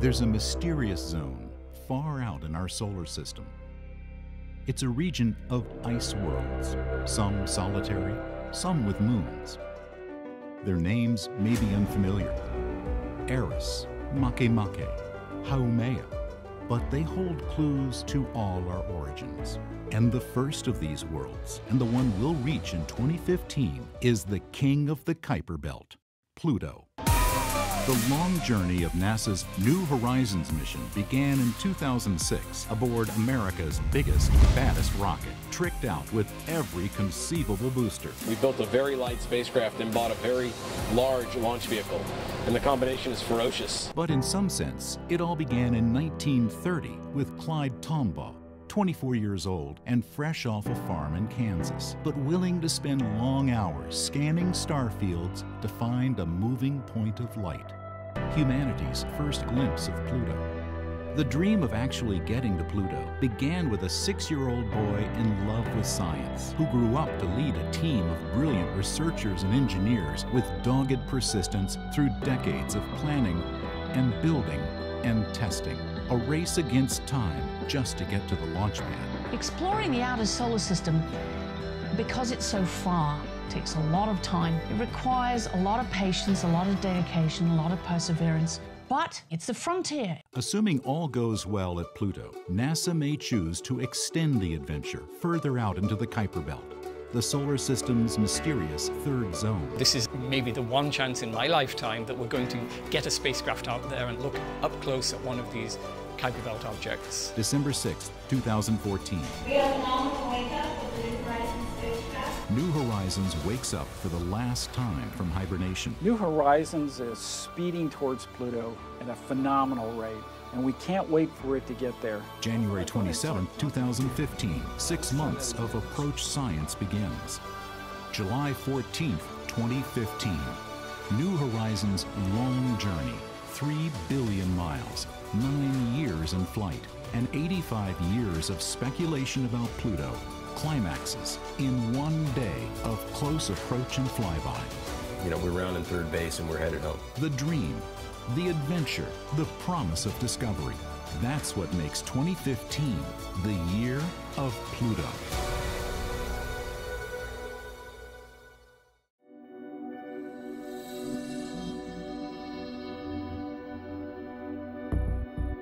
There's a mysterious zone far out in our solar system. It's a region of ice worlds, some solitary, some with moons. Their names may be unfamiliar: Eris, Makemake, Haumea, but they hold clues to all our origins. And the first of these worlds, and the one we'll reach in 2015, is the king of the Kuiper Belt, Pluto. The long journey of NASA's New Horizons mission began in 2006 aboard America's biggest, baddest rocket, tricked out with every conceivable booster. We built a very light spacecraft and bought a very large launch vehicle, and the combination is ferocious. But in some sense, it all began in 1930 with Clyde Tombaugh, 24 years old and fresh off a farm in Kansas, but willing to spend long hours scanning star fields to find a moving point of light. Humanity's first glimpse of Pluto. The dream of actually getting to Pluto began with a 6-year-old boy in love with science, who grew up to lead a team of brilliant researchers and engineers with dogged persistence through decades of planning and building and testing. A race against time just to get to the launch pad. Exploring the outer solar system, because it's so far, takes a lot of time. It requires a lot of patience, a lot of dedication, a lot of perseverance, but it's the frontier. Assuming all goes well at Pluto, NASA may choose to extend the adventure further out into the Kuiper Belt, the solar system's mysterious third zone. This is maybe the one chance in my lifetime that we're going to get a spacecraft out there and look up close at one of these Kuiper Belt objects. December 6, 2014. We have a phenomenal wake-up with the New Horizons spacecraft. New Horizons wakes up for the last time from hibernation. New Horizons is speeding towards Pluto at a phenomenal rate, and we can't wait for it to get there. January 27, 2015, 6 months of approach science begins. July 14, 2015, New Horizons' long journey, 3 billion miles, 9 years in flight, and 85 years of speculation about Pluto, climaxes in one day of close approach and flyby. You know, we're rounding third base and we're headed home. The dream, the adventure, the promise of discovery. That's what makes 2015 the year of Pluto.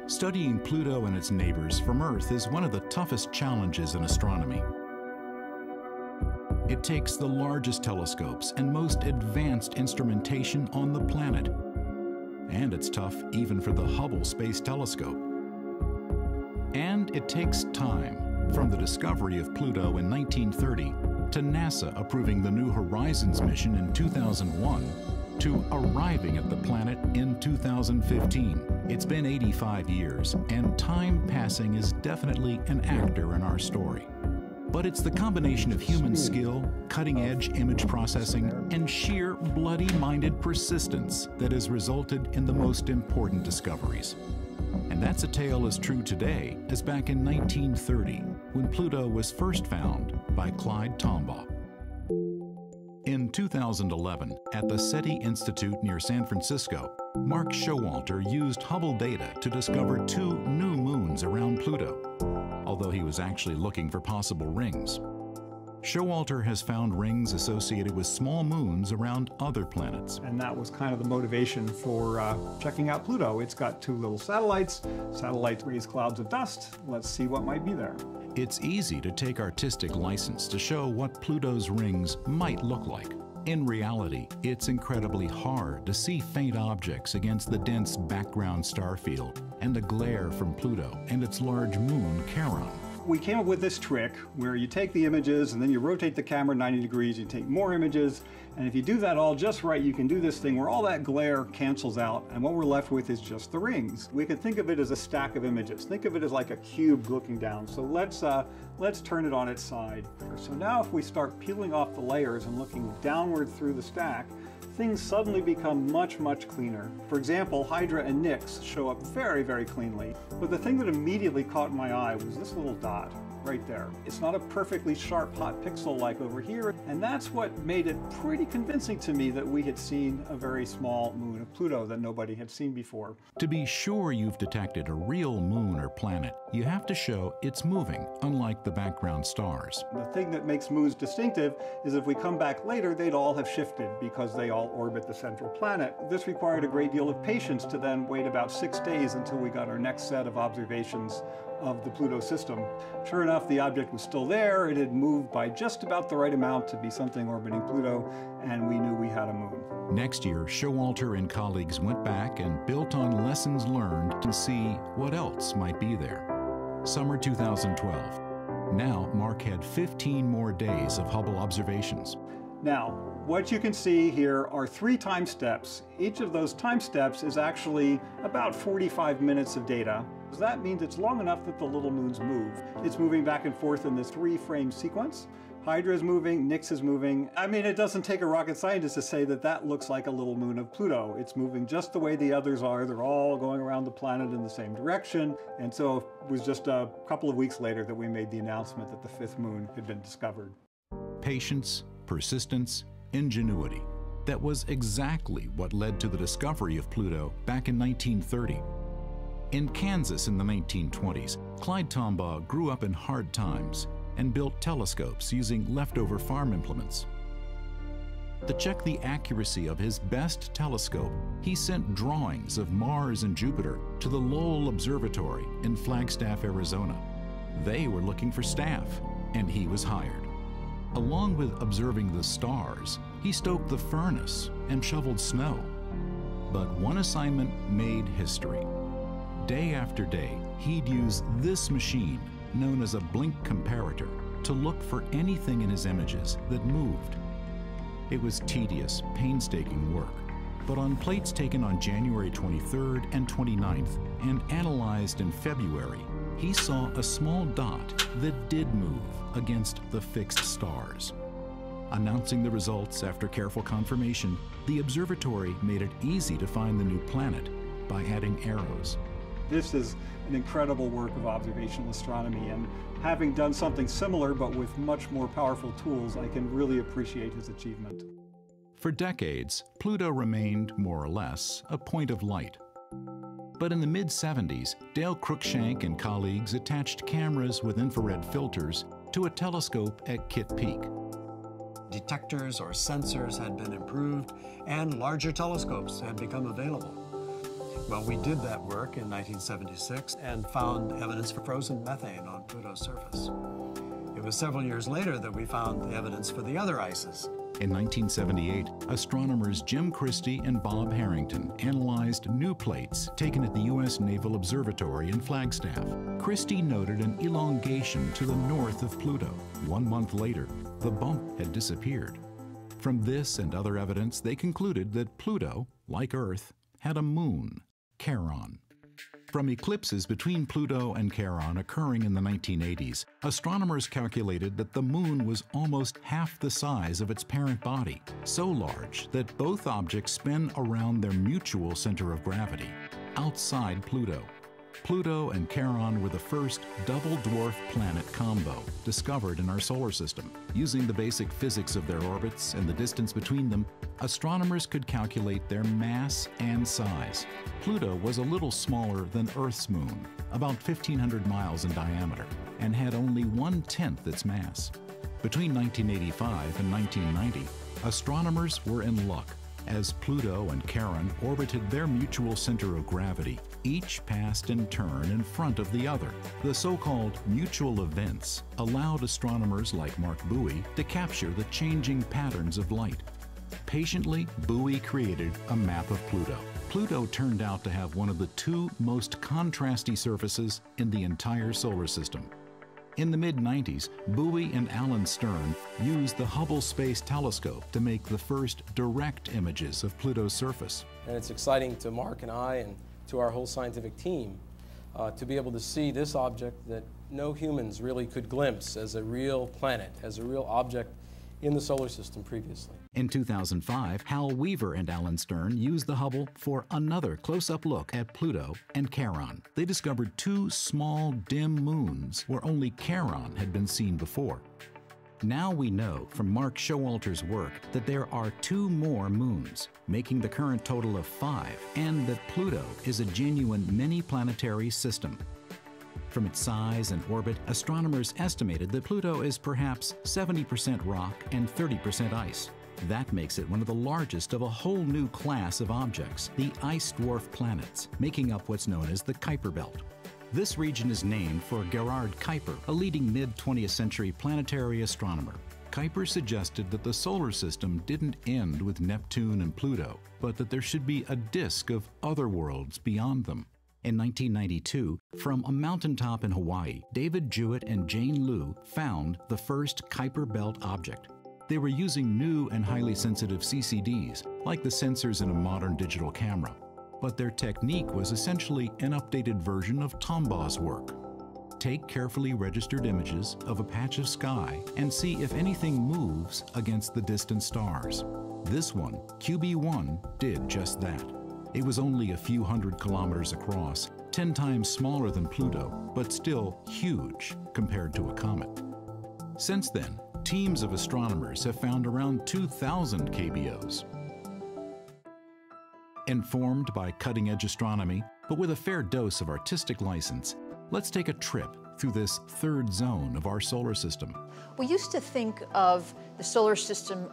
Studying Pluto and its neighbors from Earth is one of the toughest challenges in astronomy. It takes the largest telescopes and most advanced instrumentation on the planet. And it's tough even for the Hubble Space Telescope. And it takes time, from the discovery of Pluto in 1930 to NASA approving the New Horizons mission in 2001 to arriving at the planet in 2015. It's been 85 years, and time passing is definitely an actor in our story. But it's the combination of human skill, cutting-edge image processing, and sheer bloody-minded persistence that has resulted in the most important discoveries. And that's a tale as true today as back in 1930, when Pluto was first found by Clyde Tombaugh. In 2011, at the SETI Institute near San Francisco, Mark Showalter used Hubble data to discover 2 new moons around Pluto, although he was actually looking for possible rings. Showalter has found rings associated with small moons around other planets. And that was kind of the motivation for checking out Pluto. It's got 2 little satellites. Satellites raise clouds of dust. Let's see what might be there. It's easy to take artistic license to show what Pluto's rings might look like. In reality, it's incredibly hard to see faint objects against the dense background star field and the glare from Pluto and its large moon, Charon. We came up with this trick where you take the images and then you rotate the camera 90 degrees, you take more images, and if you do that all just right, you can do this thing where all that glare cancels out, and what we're left with is just the rings. We can think of it as a stack of images. Think of it as like a cube looking down. So let's turn it on its side. So now if we start peeling off the layers and looking downward through the stack, things suddenly become much, much cleaner. For example, Hydra and Nix show up very, very cleanly. But the thing that immediately caught my eye was this little dot. right there. It's not a perfectly sharp hot pixel like over here, and that's what made it pretty convincing to me that we had seen a very small moon of Pluto that nobody had seen before. To be sure you've detected a real moon or planet, you have to show it's moving, unlike the background stars. The thing that makes moons distinctive is if we come back later, they'd all have shifted because they all orbit the central planet. This required a great deal of patience to then wait about 6 days until we got our next set of observations of the Pluto system. Sure enough, the object was still there. It had moved by just about the right amount to be something orbiting Pluto, and we knew we had a moon. Next year, Showalter and colleagues went back and built on lessons learned to see what else might be there. Summer 2012. Now, Mark had 15 more days of Hubble observations. Now, what you can see here are 3 time steps. Each of those time steps is actually about 45 minutes of data. That means it's long enough that the little moons move. It's moving back and forth in this 3-frame sequence. Hydra is moving, Nix is moving. I mean, it doesn't take a rocket scientist to say that that looks like a little moon of Pluto. It's moving just the way the others are. They're all going around the planet in the same direction. And so it was just a couple of weeks later that we made the announcement that the 5th moon had been discovered. Patience, persistence, ingenuity. That was exactly what led to the discovery of Pluto back in 1930. In Kansas in the 1920s, Clyde Tombaugh grew up in hard times and built telescopes using leftover farm implements. To check the accuracy of his best telescope, he sent drawings of Mars and Jupiter to the Lowell Observatory in Flagstaff, Arizona. They were looking for staff, and he was hired. Along with observing the stars, he stoked the furnace and shoveled snow. But one assignment made history. Day after day, he'd use this machine, known as a blink comparator, to look for anything in his images that moved. It was tedious, painstaking work, but on plates taken on January 23rd and 29th and analyzed in February, he saw a small dot that did move against the fixed stars. Announcing the results after careful confirmation, the observatory made it easy to find the new planet by adding arrows. This is an incredible work of observational astronomy, and having done something similar but with much more powerful tools, I can really appreciate his achievement. For decades, Pluto remained, more or less, a point of light. But in the mid-70s, Dale Cruikshank and colleagues attached cameras with infrared filters to a telescope at Kitt Peak. Detectors or sensors had been improved, and larger telescopes had become available. Well, we did that work in 1976 and found evidence for frozen methane on Pluto's surface. It was several years later that we found the evidence for the other ices. In 1978, astronomers Jim Christie and Bob Harrington analyzed new plates taken at the U.S. Naval Observatory in Flagstaff. Christie noted an elongation to the north of Pluto. 1 month later, the bump had disappeared. From this and other evidence, they concluded that Pluto, like Earth, had a moon, Charon. From eclipses between Pluto and Charon occurring in the 1980s, astronomers calculated that the moon was almost half the size of its parent body, so large that both objects spin around their mutual center of gravity, outside Pluto. Pluto and Charon were the first double dwarf planet combo discovered in our solar system. Using the basic physics of their orbits and the distance between them, astronomers could calculate their mass and size. Pluto was a little smaller than Earth's moon, about 1,500 miles in diameter, and had only 1/10 its mass. Between 1985 and 1990, astronomers were in luck. As Pluto and Charon orbited their mutual center of gravity, each passed in turn in front of the other. The so-called mutual events allowed astronomers like Mark Bowie to capture the changing patterns of light. Patiently, Bowie created a map of Pluto. Pluto turned out to have one of the 2 most contrasty surfaces in the entire solar system. In the mid-90s, Bowie and Alan Stern used the Hubble Space Telescope to make the first direct images of Pluto's surface. And it's exciting to Mark and I and to our whole scientific team to be able to see this object that no humans really could glimpse as a real planet, as a real object in the solar system previously. In 2005, Hal Weaver and Alan Stern used the Hubble for another close-up look at Pluto and Charon. They discovered two small, dim moons where only Charon had been seen before. Now we know from Mark Showalter's work that there are two more moons, making the current total of 5, and that Pluto is a genuine many-planetary system. From its size and orbit, astronomers estimated that Pluto is perhaps 70% rock and 30% ice. That makes it one of the largest of a whole new class of objects, the ice dwarf planets, making up what's known as the Kuiper Belt. This region is named for Gerhard Kuiper, a leading mid-20th century planetary astronomer. Kuiper suggested that the solar system didn't end with Neptune and Pluto, but that there should be a disk of other worlds beyond them. In 1992, from a mountaintop in Hawaii, David Jewett and Jane Liu found the first Kuiper Belt object. They were using new and highly sensitive CCDs, like the sensors in a modern digital camera. But their technique was essentially an updated version of Tombaw's work. Take carefully registered images of a patch of sky and see if anything moves against the distant stars. This one, QB1, did just that. It was only a few hundred kilometers across, 10 times smaller than Pluto, but still huge compared to a comet. Since then, teams of astronomers have found around 2,000 KBOs. Informed by cutting-edge astronomy, but with a fair dose of artistic license, let's take a trip through this third zone of our solar system. We used to think of the solar system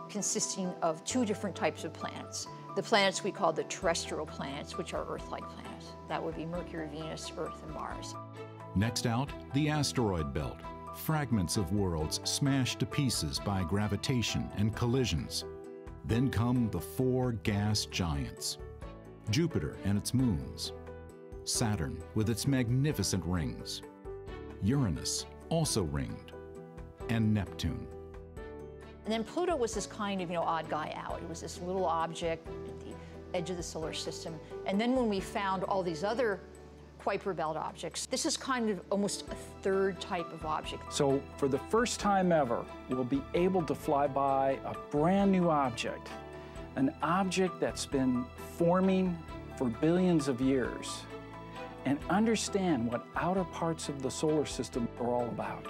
consisting of two different types of planets. The planets we call the terrestrial planets, which are Earth-like planets. That would be Mercury, Venus, Earth, and Mars. Next out, the asteroid belt. Fragments of worlds smashed to pieces by gravitation and collisions. Then come the 4 gas giants. Jupiter and its moons. Saturn with its magnificent rings. Uranus, also ringed. And Neptune. And then Pluto was this kind of, odd guy out. It was this little object at the edge of the solar system. And then when we found all these other Kuiper Belt objects, this is kind of almost a third type of object. So for the first time ever, we'll be able to fly by a brand new object, an object that's been forming for billions of years, and understand what outer parts of the solar system are all about.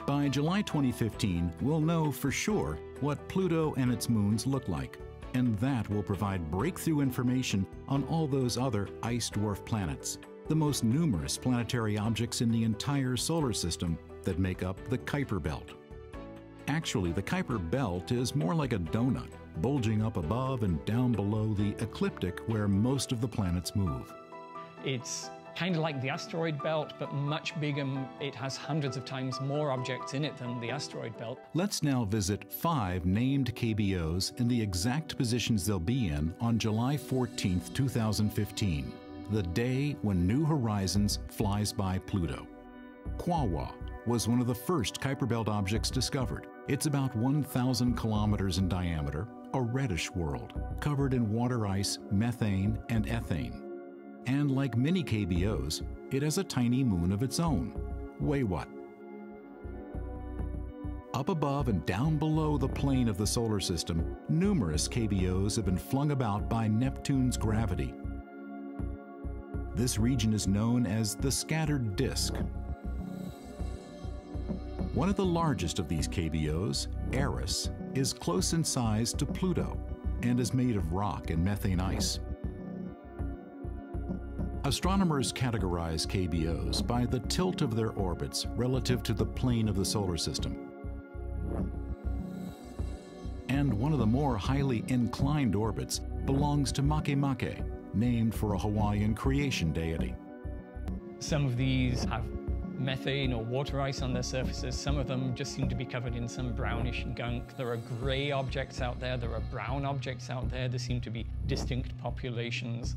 By July 2015, we'll know for sure what Pluto and its moons look like, and that will provide breakthrough information on all those other ice dwarf planets, the most numerous planetary objects in the entire solar system that make up the Kuiper Belt. Actually, the Kuiper Belt is more like a donut, bulging up above and down below the ecliptic where most of the planets move. It's kind of like the asteroid belt, but much bigger. It has hundreds of times more objects in it than the asteroid belt. Let's now visit 5 named KBOs in the exact positions they'll be in on July 14th, 2015, the day when New Horizons flies by Pluto. Quaoa was one of the first Kuiper Belt objects discovered. It's about 1,000 kilometers in diameter, a reddish world, covered in water ice, methane, and ethane. And like many KBOs, it has a tiny moon of its own, Wayuat. Up above and down below the plane of the solar system, numerous KBOs have been flung about by Neptune's gravity. This region is known as the scattered disk. One of the largest of these KBOs, Eris, is close in size to Pluto and is made of rock and methane ice. Astronomers categorize KBOs by the tilt of their orbits relative to the plane of the solar system. And one of the more highly inclined orbits belongs to Makemake, named for a Hawaiian creation deity. Some of these have methane or water ice on their surfaces. Some of them just seem to be covered in some brownish gunk. There are gray objects out there. There are brown objects out there. There seem to be distinct populations.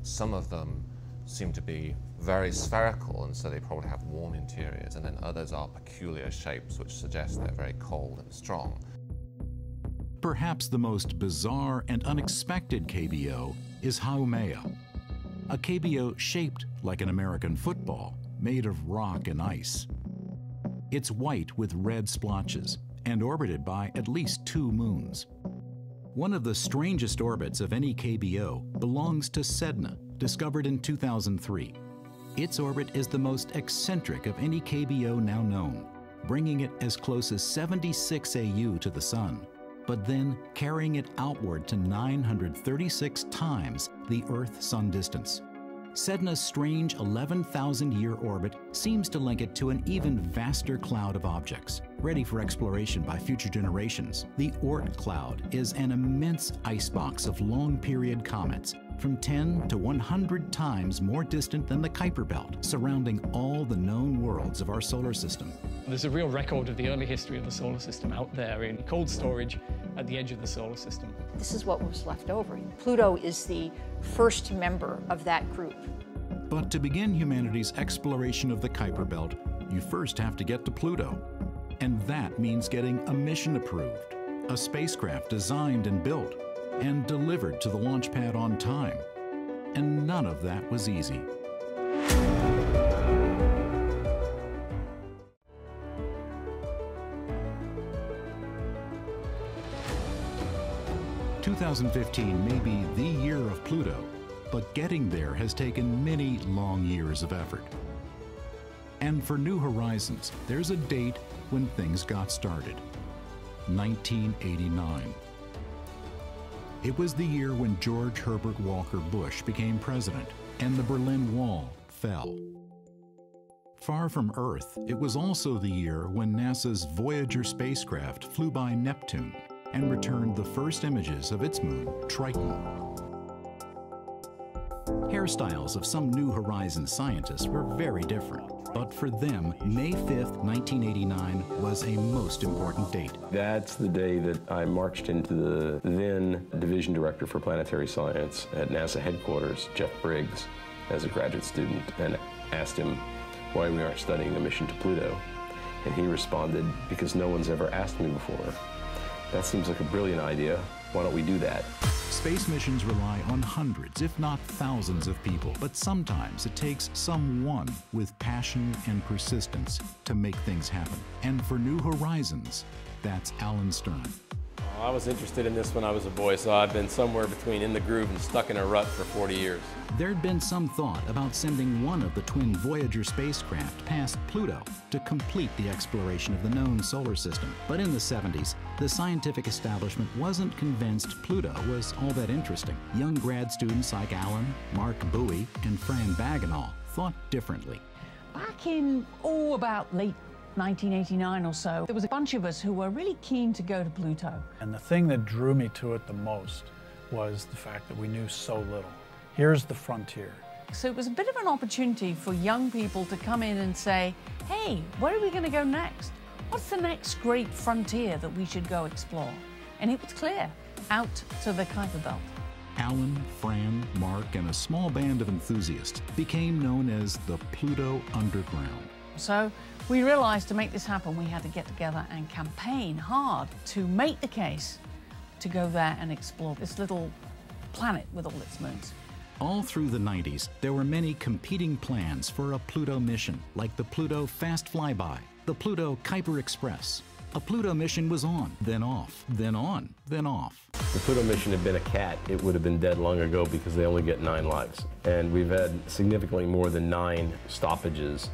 Some of them seem to be very spherical, and so they probably have warm interiors, and then others are peculiar shapes which suggest they're very cold and strong. Perhaps the most bizarre and unexpected KBO is Haumea, a KBO shaped like an American football, made of rock and ice. It's white with red splotches, and orbited by at least 2 moons. One of the strangest orbits of any KBO belongs to Sedna, discovered in 2003. Its orbit is the most eccentric of any KBO now known, bringing it as close as 76 AU to the Sun, but then carrying it outward to 936 times the Earth-Sun distance. Sedna's strange 11,000-year orbit seems to link it to an even vaster cloud of objects, ready for exploration by future generations. The Oort cloud is an immense icebox of long-period comets, from 10 to 100 times more distant than the Kuiper Belt, surrounding all the known worlds of our solar system. There's a real record of the early history of the solar system out there in cold storage at the edge of the solar system. This is what was left over. Pluto is the first member of that group. But to begin humanity's exploration of the Kuiper Belt, you first have to get to Pluto. And that means getting a mission approved, a spacecraft designed and built, and delivered to the launch pad on time. And none of that was easy. "2015 may be the year of Pluto, but getting there has taken many long years of effort. And for New Horizons, there's a date when things got started: 1989. It was the year when George Herbert Walker Bush became president and the Berlin Wall fell. Far from Earth, it was also the year when NASA's Voyager spacecraft flew by Neptune and returned the first images of its moon, Triton. Hairstyles of some New Horizons scientists were very different, but for them, May 5th, 1989 was a most important date. That's the day that I marched into the then Division Director for Planetary Science at NASA headquarters, Jeff Briggs, as a graduate student, and asked him why we aren't studying a mission to Pluto. And he responded, "Because no one's ever asked me before. That seems like a brilliant idea. Why don't we do that?" Space missions rely on hundreds, if not thousands of people, but sometimes it takes someone with passion and persistence to make things happen. And for New Horizons, that's Alan Stern. I was interested in this when I was a boy, so I've been somewhere between in the groove and stuck in a rut for 40 years. There'd been some thought about sending one of the twin Voyager spacecraft past Pluto to complete the exploration of the known solar system. But in the 70s, the scientific establishment wasn't convinced Pluto was all that interesting. Young grad students like Alan, Mark Bowie, and Fran Bagenal thought differently. Back in, about late 1989 or so, there was a bunch of us who were really keen to go to Pluto. And the thing that drew me to it the most was the fact that we knew so little. Here's the frontier. So it was a bit of an opportunity for young people to come in and say, hey, where are we going to go next? What's the next great frontier that we should go explore? And it was clear, out to the Kuiper Belt. Alan, Fran, Mark, and a small band of enthusiasts became known as the Pluto Underground. So we realized to make this happen, we had to get together and campaign hard to make the case to go there and explore this little planet with all its moons. All through the 90s, there were many competing plans for a Pluto mission, like the Pluto Fast Flyby, the Pluto Kuiper Express. A Pluto mission was on, then off, then on, then off. If the Pluto mission had been a cat, it would have been dead long ago because they only get 9 lives. And we've had significantly more than 9 stoppages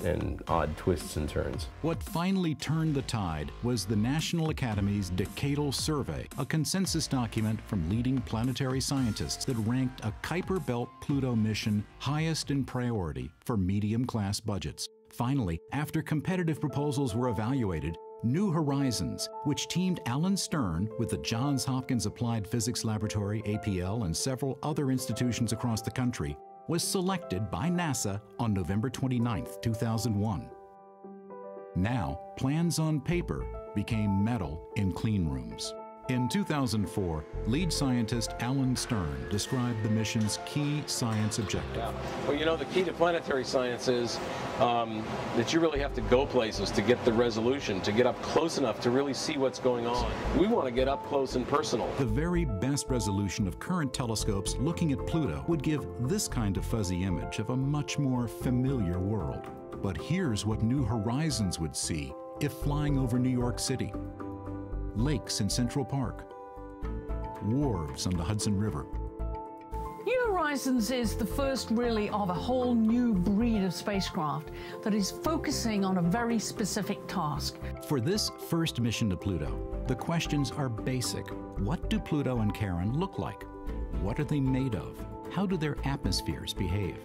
and odd twists and turns. What finally turned the tide was the National Academy's Decadal Survey, a consensus document from leading planetary scientists that ranked a Kuiper Belt Pluto mission highest in priority for medium-class budgets. Finally, after competitive proposals were evaluated, New Horizons, which teamed Alan Stern with the Johns Hopkins Applied Physics Laboratory, APL, and several other institutions across the country, was selected by NASA on November 29, 2001. Now, plans on paper became metal in clean rooms. In 2004, lead scientist Alan Stern described the mission's key science objective. Well, you know, the key to planetary science is that you really have to go places to get the resolution, to get up close enough to really see what's going on. We want to get up close and personal. The very best resolution of current telescopes looking at Pluto would give this kind of fuzzy image of a much more familiar world. But here's what New Horizons would see if flying over New York City, lakes in Central Park, wharves on the Hudson River. New Horizons is the first really of a whole new breed of spacecraft that is focusing on a very specific task. For this first mission to Pluto, the questions are basic. What do Pluto and Charon look like? What are they made of? How do their atmospheres behave?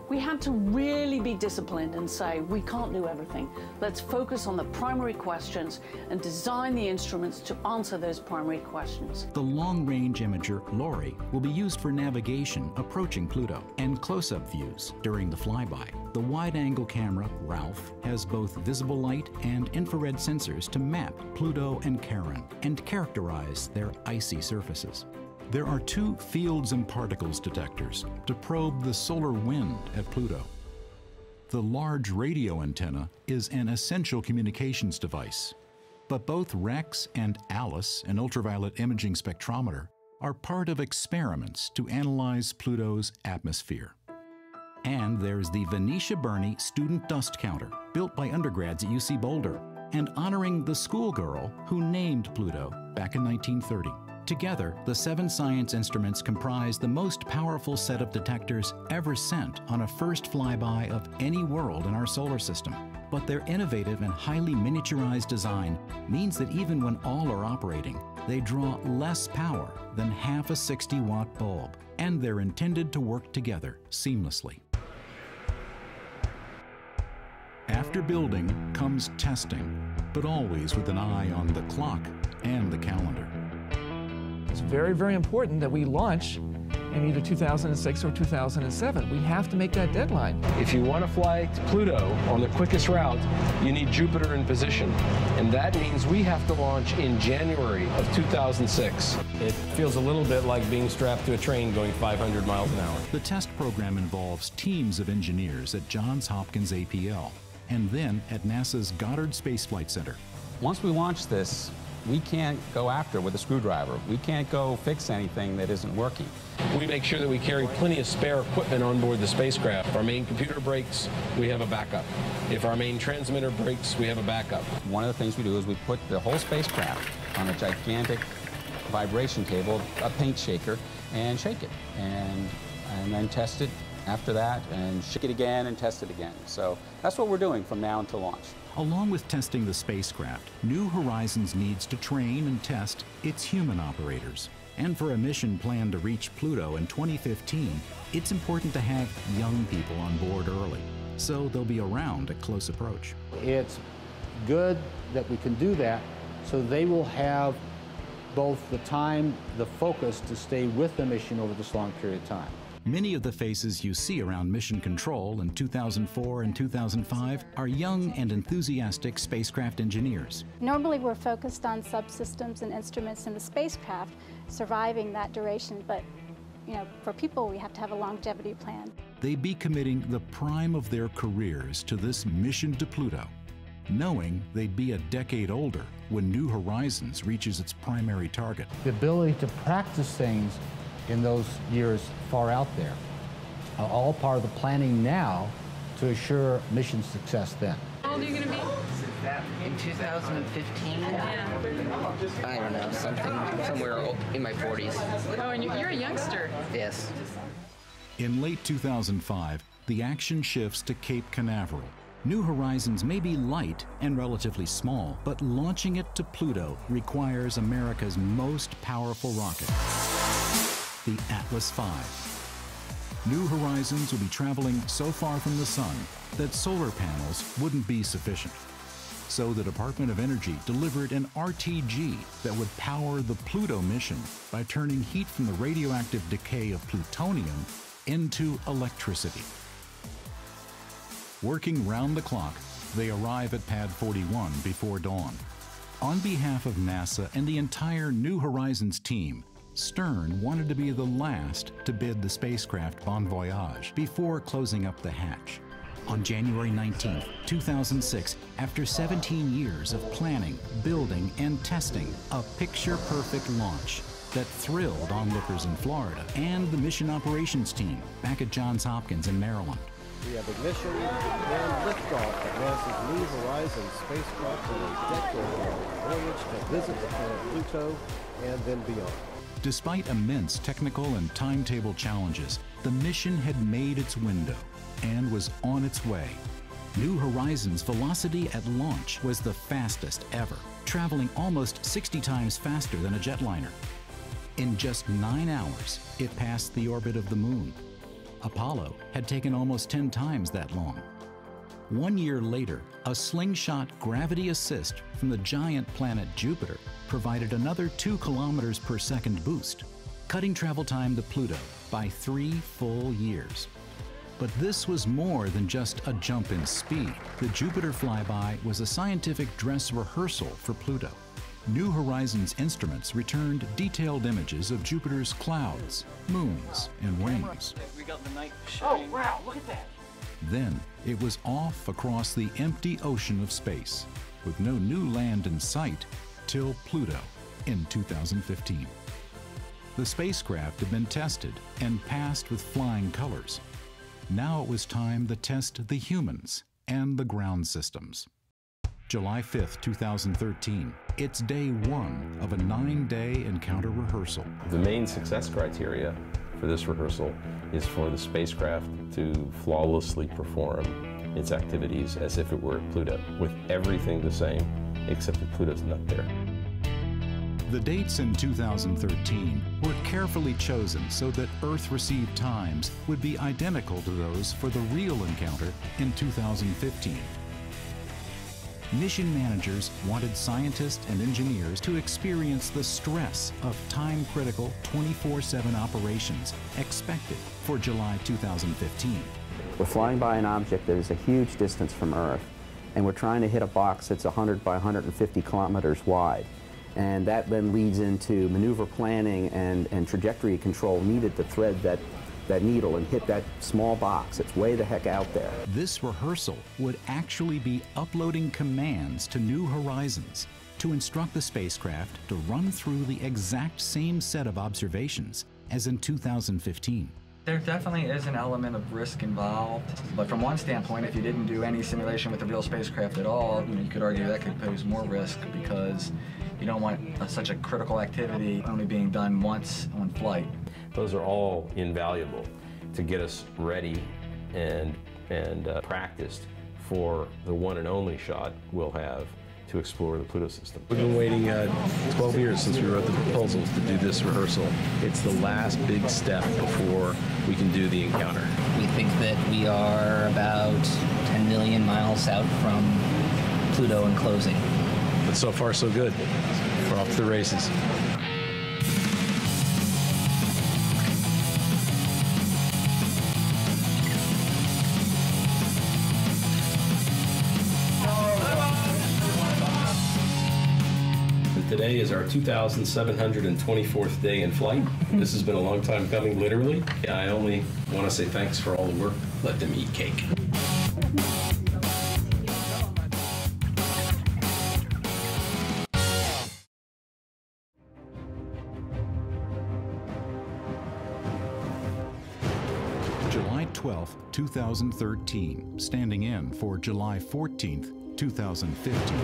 We had to really be disciplined and say, we can't do everything. Let's focus on the primary questions and design the instruments to answer those primary questions. The long-range imager, LORRI, will be used for navigation approaching Pluto and close-up views during the flyby. The wide-angle camera, RALPH, has both visible light and infrared sensors to map Pluto and Charon and characterize their icy surfaces. There are 2 fields and particles detectors to probe the solar wind at Pluto. The large radio antenna is an essential communications device, but both REX and ALICE, an ultraviolet imaging spectrometer, are part of experiments to analyze Pluto's atmosphere. And there's the Venetia Burney Student Dust Counter, built by undergrads at UC Boulder, and honoring the schoolgirl who named Pluto back in 1930. Together, the 7 science instruments comprise the most powerful set of detectors ever sent on a first flyby of any world in our solar system. But their innovative and highly miniaturized design means that even when all are operating, they draw less power than half a 60-watt bulb, and they're intended to work together seamlessly. After building comes testing, but always with an eye on the clock and the calendar. It's very, very important that we launch in either 2006 or 2007. We have to make that deadline. If you want to fly to Pluto on the quickest route, you need Jupiter in position. And that means we have to launch in January of 2006. It feels a little bit like being strapped to a train going 500 miles an hour. The test program involves teams of engineers at Johns Hopkins APL and then at NASA's Goddard Space Flight Center. Once we launch this, we can't go after it with a screwdriver. We can't go fix anything that isn't working. We make sure that we carry plenty of spare equipment on board the spacecraft. If our main computer breaks, we have a backup. If our main transmitter breaks, we have a backup. One of the things we do is we put the whole spacecraft on a gigantic vibration table, a paint shaker, and shake it. And then test it after that, and shake it again and test it again. So that's what we're doing from now until launch. Along with testing the spacecraft, New Horizons needs to train and test its human operators. And for a mission planned to reach Pluto in 2015, it's important to have young people on board early, so they'll be around at close approach. It's good that we can do that, so they will have both the time, the focus to stay with the mission over this long period of time. Many of the faces you see around Mission Control in 2004 and 2005 are young and enthusiastic spacecraft engineers. Normally we're focused on subsystems and instruments in the spacecraft surviving that duration, but for people we have to have a longevity plan. They'd be committing the prime of their careers to this mission to Pluto, knowing they'd be a decade older when New Horizons reaches its primary target. The ability to practice things in those years far out there are all part of the planning now to assure mission success then. How old are you going to be? In 2015? Yeah. I don't know, somewhere in my 40s. Oh, and you're a youngster. Yes. In late 2005, the action shifts to Cape Canaveral. New Horizons may be light and relatively small, but launching it to Pluto requires America's most powerful rocket, the Atlas V. New Horizons will be traveling so far from the sun that solar panels wouldn't be sufficient. So the Department of Energy delivered an RTG that would power the Pluto mission by turning heat from the radioactive decay of plutonium into electricity. Working round the clock, they arrive at Pad 41 before dawn. On behalf of NASA and the entire New Horizons team, Stern wanted to be the last to bid the spacecraft bon voyage before closing up the hatch. On January 19, 2006, after 17 years of planning, building, and testing, a picture-perfect launch that thrilled onlookers in Florida and the mission operations team back at Johns Hopkins in Maryland. We have ignition and liftoff of NASA's New Horizons spacecraft on a decade-long voyage to visit the planet Pluto and then beyond. Despite immense technical and timetable challenges, the mission had made its window and was on its way. New Horizons' velocity at launch was the fastest ever, traveling almost 60 times faster than a jetliner. In just 9 hours, it passed the orbit of the Moon. Apollo had taken almost 10 times that long. 1 year later, a slingshot gravity assist from the giant planet Jupiter provided another 2 kilometers per second boost, cutting travel time to Pluto by 3 full years. But this was more than just a jump in speed. The Jupiter flyby was a scientific dress rehearsal for Pluto. New Horizons instruments returned detailed images of Jupiter's clouds, moons, and rings. We got the night shine. Oh, wow, look at that. Then it was off across the empty ocean of space, with no new land in sight till Pluto in 2015. The spacecraft had been tested and passed with flying colors. Now it was time to test the humans and the ground systems. July 5th, 2013, it's day 1 of a 9-day encounter rehearsal. The main success criteria for this rehearsal is for the spacecraft to flawlessly perform its activities as if it were at Pluto, with everything the same, except that Pluto's not there. The dates in 2013 were carefully chosen so that Earth-received times would be identical to those for the real encounter in 2015. Mission managers wanted scientists and engineers to experience the stress of time-critical 24/7 operations expected for July 2015. We're flying by an object that is a huge distance from Earth, and we're trying to hit a box that's 100 by 150 kilometers wide. And that then leads into maneuver planning and trajectory control needed to thread that needle and hit that small box. It's way the heck out there. This rehearsal would actually be uploading commands to New Horizons to instruct the spacecraft to run through the exact same set of observations as in 2015. There definitely is an element of risk involved, but from one standpoint, if you didn't do any simulation with the real spacecraft at all, you could argue that could pose more risk because you don't want such a critical activity only being done once on flight. Those are all invaluable to get us ready and practiced for the one and only shot we'll have to explore the Pluto system. We've been waiting 12 years since we wrote the proposals to do this rehearsal. It's the last big step before we can do the encounter. We think that we are about 10 million miles out from Pluto and closing. But so far, so good. We're off to the races. Today is our 2,724th day in flight. This has been a long time coming, literally. I only want to say thanks for all the work. Let them eat cake. July 12th, 2013, standing in for July 14th, 2015.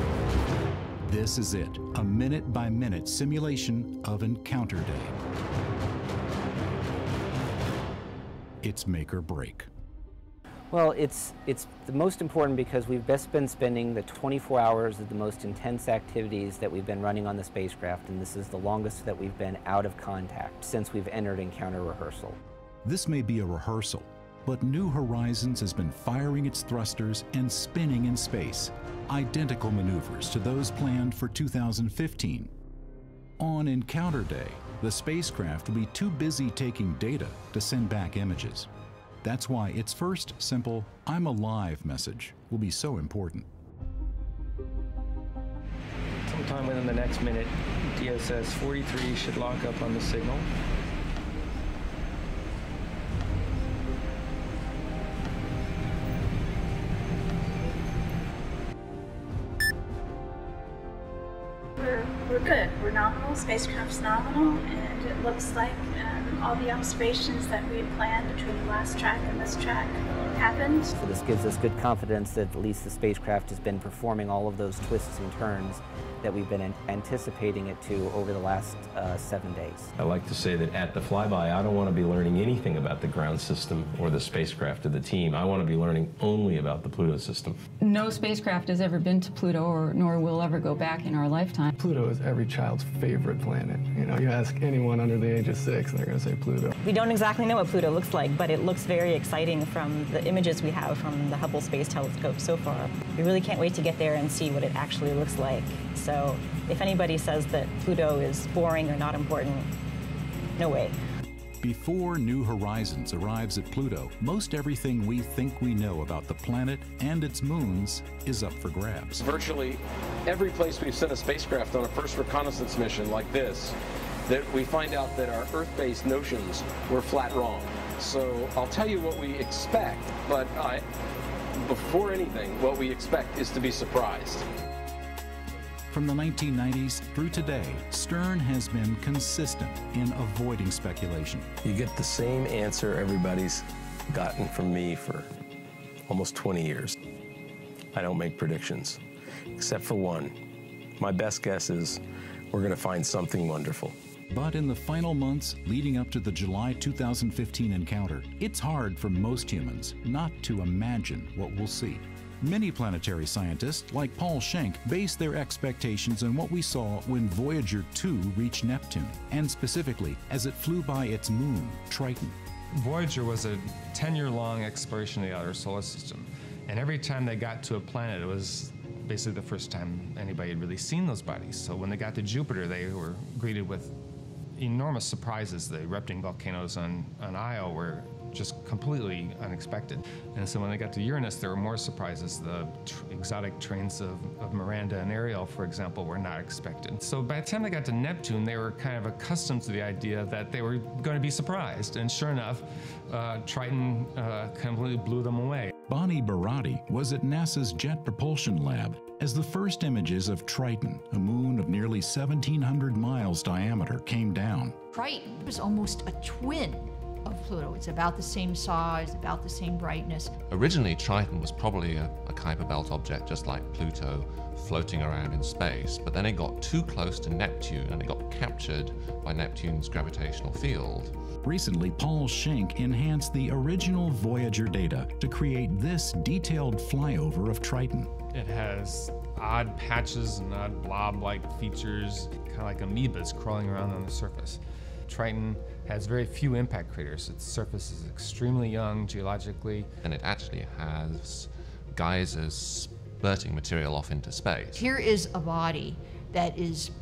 This is it, a minute-by-minute simulation of Encounter Day. It's make or break. Well, it's the most important because we've best been spending the 24 hours of the most intense activities that we've been running on the spacecraft, and this is the longest that we've been out of contact since we've entered encounter rehearsal. This may be a rehearsal, but New Horizons has been firing its thrusters and spinning in space, identical maneuvers to those planned for 2015. On Encounter Day, the spacecraft will be too busy taking data to send back images. That's why its first simple "I'm alive" message will be so important. Sometime within the next minute, DSS 43 should lock up on the signal. We're good. We're nominal. Spacecraft's nominal, and it looks like all the observations that we had planned between the last track and this track happened. So this gives us good confidence that at least the spacecraft has been performing all of those twists and turns that we've been anticipating it to over the last 7 days. I like to say that at the flyby, I don't want to be learning anything about the ground system or the spacecraft or the team. I want to be learning only about the Pluto system. No spacecraft has ever been to Pluto, nor will ever go back in our lifetime. Pluto is every child's favorite planet. You know, you ask anyone under the age of 6, and they're going to say Pluto. We don't exactly know what Pluto looks like, but it looks very exciting from the images we have from the Hubble Space Telescope so far. We really can't wait to get there and see what it actually looks like. So if anybody says that Pluto is boring or not important, no way. Before New Horizons arrives at Pluto, most everything we think we know about the planet and its moons is up for grabs. Virtually every place we've sent a spacecraft on a first reconnaissance mission like this, that we find out that our Earth-based notions were flat wrong. So I'll tell you what we expect, but before anything, what we expect is to be surprised. From the 1990s through today, Stern has been consistent in avoiding speculation. You get the same answer everybody's gotten from me for almost 20 years. I don't make predictions, except for one. My best guess is we're going to find something wonderful. But in the final months leading up to the July 2015 encounter, it's hard for most humans not to imagine what we'll see. Many planetary scientists, like Paul Schenk, base their expectations on what we saw when Voyager 2 reached Neptune, and specifically as it flew by its moon, Triton. Voyager was a 10-year-long exploration of the outer solar system, and every time they got to a planet, it was basically the first time anybody had really seen those bodies. So when they got to Jupiter, they were greeted with enormous surprises. The erupting volcanoes on Io were just completely unexpected. And so when they got to Uranus, there were more surprises. The exotic trains of Miranda and Ariel, for example, were not expected. So by the time they got to Neptune, they were kind of accustomed to the idea that they were going to be surprised. And sure enough, Triton completely blew them away. Bonnie Barati was at NASA's Jet Propulsion Lab as the first images of Triton, a moon of nearly 1,700 miles diameter, came down. Triton was almost a twin of Pluto. It's about the same size, about the same brightness. Originally, Triton was probably a Kuiper Belt object, just like Pluto, floating around in space, but then it got too close to Neptune and it got captured by Neptune's gravitational field. Recently, Paul Schenk enhanced the original Voyager data to create this detailed flyover of Triton. It has odd patches and odd blob-like features, kind of like amoebas crawling around on the surface. Triton has very few impact craters. Its surface is extremely young geologically. And it actually has geysers spurting material off into space. Here is a body that is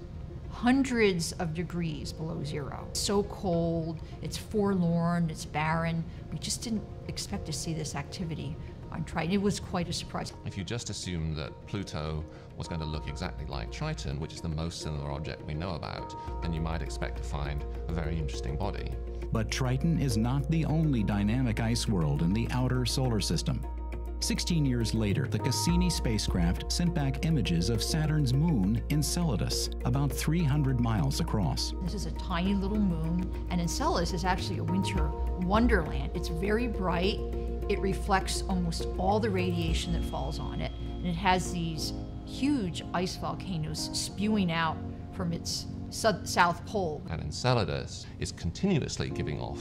hundreds of degrees below zero. So cold, it's forlorn, it's barren. We just didn't expect to see this activity on Triton. It was quite a surprise. If you just assume that Pluto was going to look exactly like Triton, which is the most similar object we know about, then you might expect to find a very interesting body. But Triton is not the only dynamic ice world in the outer solar system. 16 years later, the Cassini spacecraft sent back images of Saturn's moon, Enceladus, about 300 miles across. This is a tiny little moon, and Enceladus is actually a winter wonderland. It's very bright. It reflects almost all the radiation that falls on it, and it has these huge ice volcanoes spewing out from its south pole. And Enceladus is continuously giving off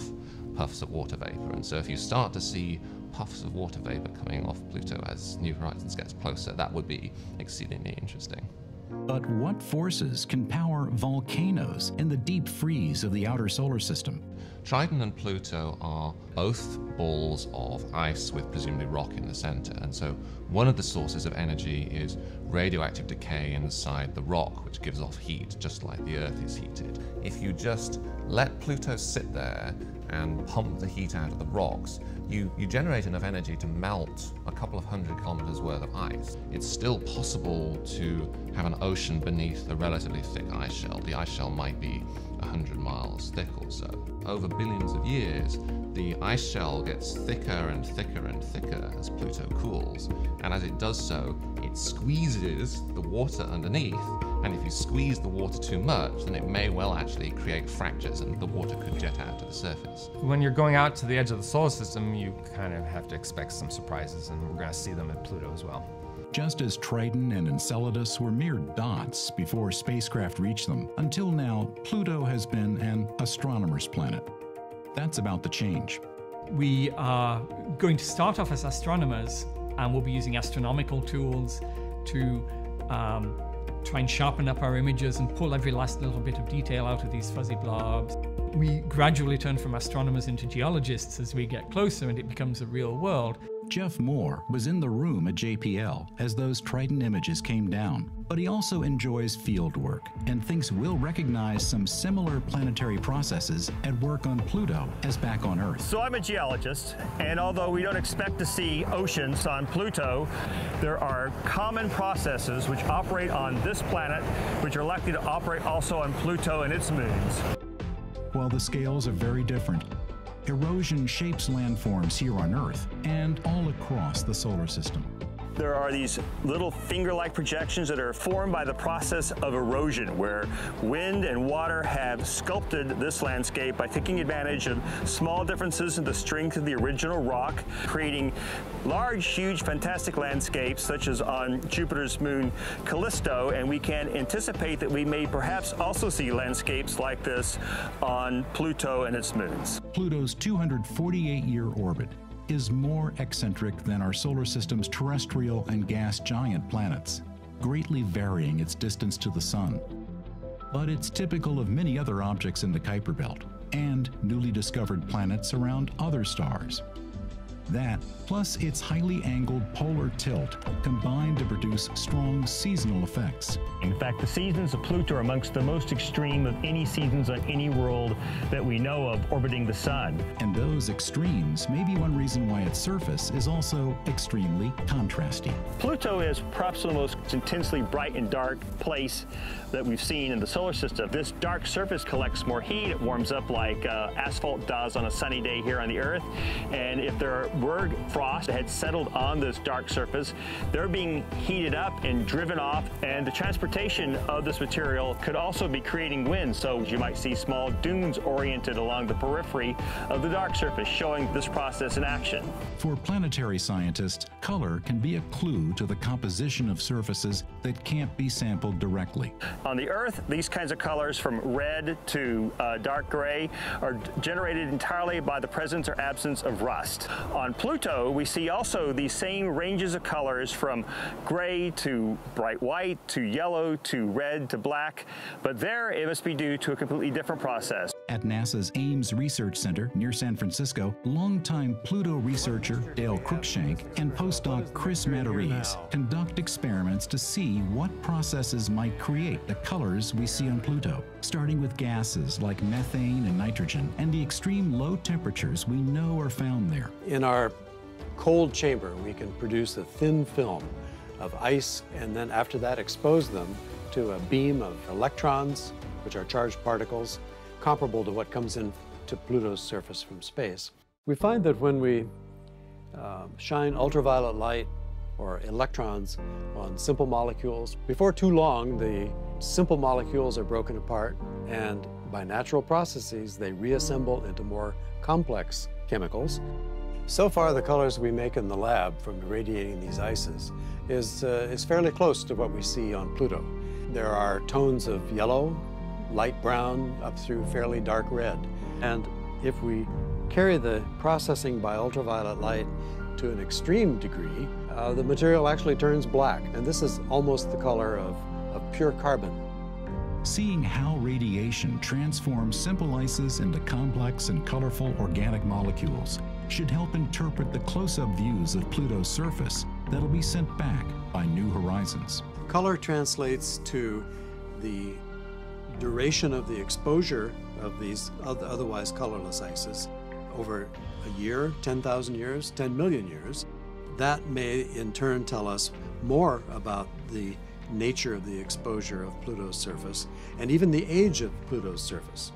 puffs of water vapor, and so if you start to see puffs of water vapor coming off Pluto as New Horizons gets closer, that would be exceedingly interesting. But what forces can power volcanoes in the deep freeze of the outer solar system? Triton and Pluto are both balls of ice with presumably rock in the center, and so one of the sources of energy is radioactive decay inside the rock, which gives off heat, just like the Earth is heated. If you just let Pluto sit there and pump the heat out of the rocks, you generate enough energy to melt a couple of 100 kilometers worth of ice. It's still possible to have an ocean beneath a relatively thick ice shell. The ice shell might be 100 miles thick or so. Over billions of years, the ice shell gets thicker and thicker and thicker as Pluto cools, and as it does so, it squeezes the water underneath, and if you squeeze the water too much, then it may well actually create fractures and the water could jet out to the surface. When you're going out to the edge of the solar system, you kind of have to expect some surprises, and we're going to see them at Pluto as well. Just as Triton and Enceladus were mere dots before spacecraft reached them, until now, Pluto has been an astronomer's planet. That's about to change. We are going to start off as astronomers, and we'll be using astronomical tools to try and sharpen up our images and pull every last little bit of detail out of these fuzzy blobs. We gradually turn from astronomers into geologists as we get closer and it becomes a real world. Jeff Moore was in the room at JPL as those Triton images came down, but he also enjoys field work and thinks we'll recognize some similar planetary processes at work on Pluto as back on Earth. So I'm a geologist, and although we don't expect to see oceans on Pluto, there are common processes which operate on this planet, which are likely to operate also on Pluto and its moons. While the scales are very different, erosion shapes landforms here on Earth and all across the solar system. There are these little finger-like projections that are formed by the process of erosion, where wind and water have sculpted this landscape by taking advantage of small differences in the strength of the original rock, creating large, huge, fantastic landscapes, such as on Jupiter's moon Callisto, and we can anticipate that we may perhaps also see landscapes like this on Pluto and its moons. Pluto's 248-year orbit is more eccentric than our solar system's terrestrial and gas giant planets, greatly varying its distance to the Sun. But it's typical of many other objects in the Kuiper Belt and newly discovered planets around other stars. That, plus its highly angled polar tilt, combine to produce strong seasonal effects. In fact, the seasons of Pluto are amongst the most extreme of any seasons on any world that we know of orbiting the Sun. And those extremes may be one reason why its surface is also extremely contrasty. Pluto is perhaps the most intensely bright and dark place that we've seen in the solar system. This dark surface collects more heat. It warms up like asphalt does on a sunny day here on the Earth. And if there were frost that had settled on this dark surface, they're being heated up and driven off, and the transportation of this material could also be creating wind. So you might see small dunes oriented along the periphery of the dark surface, showing this process in action. For planetary scientists, color can be a clue to the composition of surfaces that can't be sampled directly. On the Earth, these kinds of colors from red to dark gray are generated entirely by the presence or absence of rust. On Pluto, we see also these same ranges of colors from gray to bright white to yellow to red to black, but there it must be due to a completely different process. At NASA's Ames Research Center near San Francisco, longtime Pluto researcher Dale Cruikshank and postdoc Chris Matarese conduct experiments to see what processes might create the colors we see on Pluto, starting with gases like methane and nitrogen and the extreme low temperatures we know are found there. In our cold chamber, we can produce a thin film of ice and then after that expose them to a beam of electrons, which are charged particles, comparable to what comes in to Pluto's surface from space. We find that when we shine ultraviolet light or electrons on simple molecules, before too long the simple molecules are broken apart and by natural processes they reassemble into more complex chemicals. So far the colors we make in the lab from irradiating these ices is fairly close to what we see on Pluto. There are tones of yellow, light brown, up through fairly dark red. And if we carry the processing by ultraviolet light to an extreme degree, the material actually turns black. And this is almost the color of pure carbon. Seeing how radiation transforms simple ices into complex and colorful organic molecules should help interpret the close-up views of Pluto's surface that'll be sent back by New Horizons. Color translates to the duration of the exposure of these otherwise colorless ices over a year, 10,000 years, 10 million years. That may in turn tell us more about the nature of the exposure of Pluto's surface and even the age of Pluto's surface.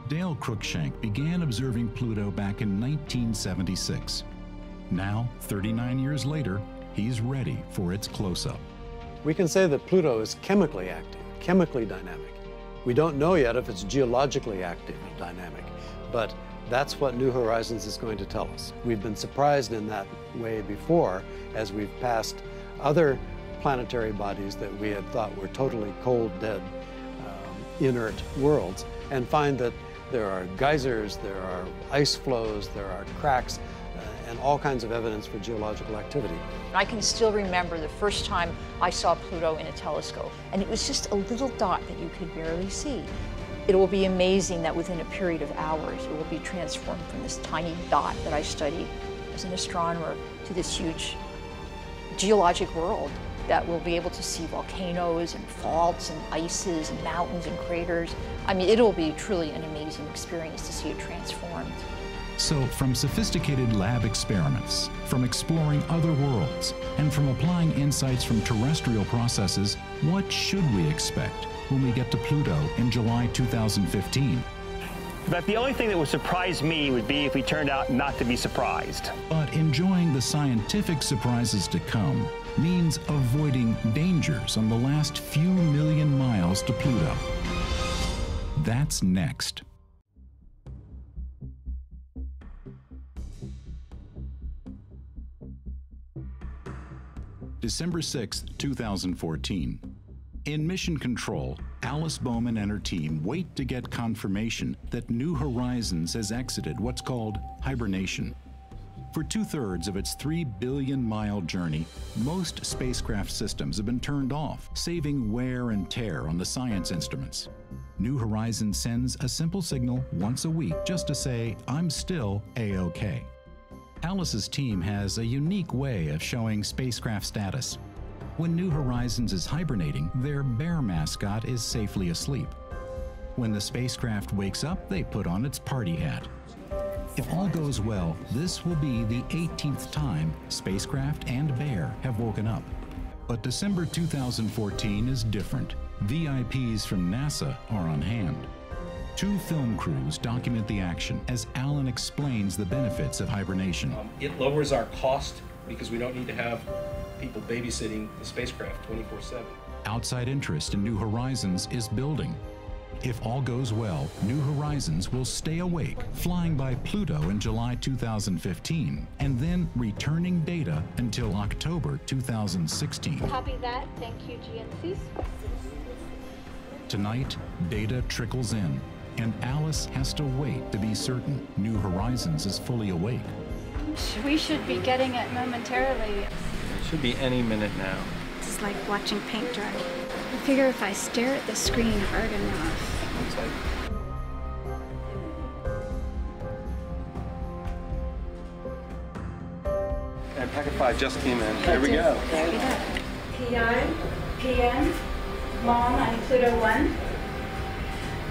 Dale Cruikshank began observing Pluto back in 1976. Now, 39 years later, he's ready for its close-up. We can say that Pluto is chemically active, chemically dynamic. We don't know yet if it's geologically active and dynamic, but that's what New Horizons is going to tell us. We've been surprised in that way before as we've passed other planetary bodies that we had thought were totally cold, dead, inert worlds, and find that there are geysers, there are ice flows, there are cracks, and all kinds of evidence for geological activity. I can still remember the first time I saw Pluto in a telescope, and it was just a little dot that you could barely see. It will be amazing that within a period of hours, it will be transformed from this tiny dot that I studied as an astronomer to this huge geologic world that will be able to see volcanoes and faults and ices and mountains and craters. I mean, it'll be truly an amazing experience to see it transformed. So, from sophisticated lab experiments, from exploring other worlds, and from applying insights from terrestrial processes, what should we expect when we get to Pluto in July 2015? But the only thing that would surprise me would be if we turned out not to be surprised. But enjoying the scientific surprises to come means avoiding dangers on the last few million miles to Pluto. That's next. December 6, 2014. In Mission Control, Alice Bowman and her team wait to get confirmation that New Horizons has exited what's called hibernation. For 2/3 of its 3 billion-mile journey, most spacecraft systems have been turned off, saving wear and tear on the science instruments. New Horizons sends a simple signal once a week just to say, I'm still A-OK. Alice's team has a unique way of showing spacecraft status. When New Horizons is hibernating, their bear mascot is safely asleep. When the spacecraft wakes up, they put on its party hat. If all goes well, this will be the 18th time spacecraft and bear have woken up. But December 2014 is different. VIPs from NASA are on hand. 2 film crews document the action as Alan explains the benefits of hibernation. It lowers our cost because we don't need to have people babysitting the spacecraft 24/7. Outside interest in New Horizons is building. If all goes well, New Horizons will stay awake, flying by Pluto in July 2015, and then returning data until October 2016. Copy that. Thank you, GNCs. Tonight, data trickles in, and Alice has to wait to be certain New Horizons is fully awake. We should be getting it momentarily. It should be any minute now. It's like watching paint dry. I figure if I stare at the screen hard enough. And packet 5 just came in. There we go. PI, PM, Mom on Pluto 1.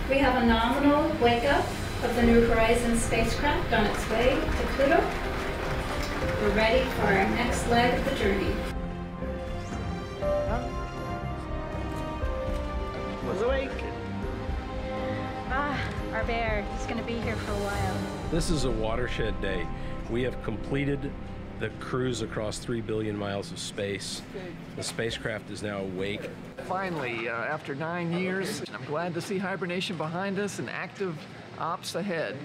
We have a nominal wake-up of the New Horizons spacecraft on its way to Pluto. We're ready for our next leg of the journey. Was awake. Our bear is going to be here for a while. This is a watershed day. We have completed the cruise across 3 billion miles of space. The spacecraft is now awake. Finally, after 9 years, I'm glad to see hibernation behind us and active ops ahead.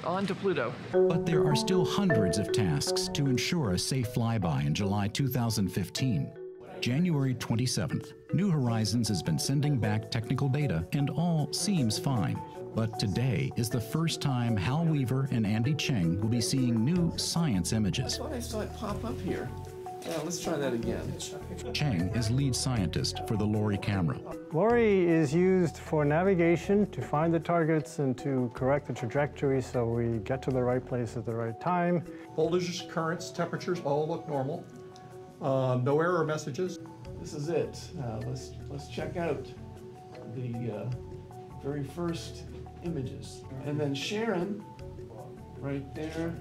On to Pluto. But there are still hundreds of tasks to ensure a safe flyby in July 2015. January 27th, New Horizons has been sending back technical data and all seems fine. But today is the first time Hal Weaver and Andy Cheng will be seeing new science images. I thought I saw it pop up here. Let's try that again. Cheng is lead scientist for the LORRI camera. LORRI is used for navigation to find the targets and to correct the trajectory so we get to the right place at the right time. Voltages, currents, temperatures all look normal. No error messages. This is it. Let's check out the very first images. And then Sharon, right there,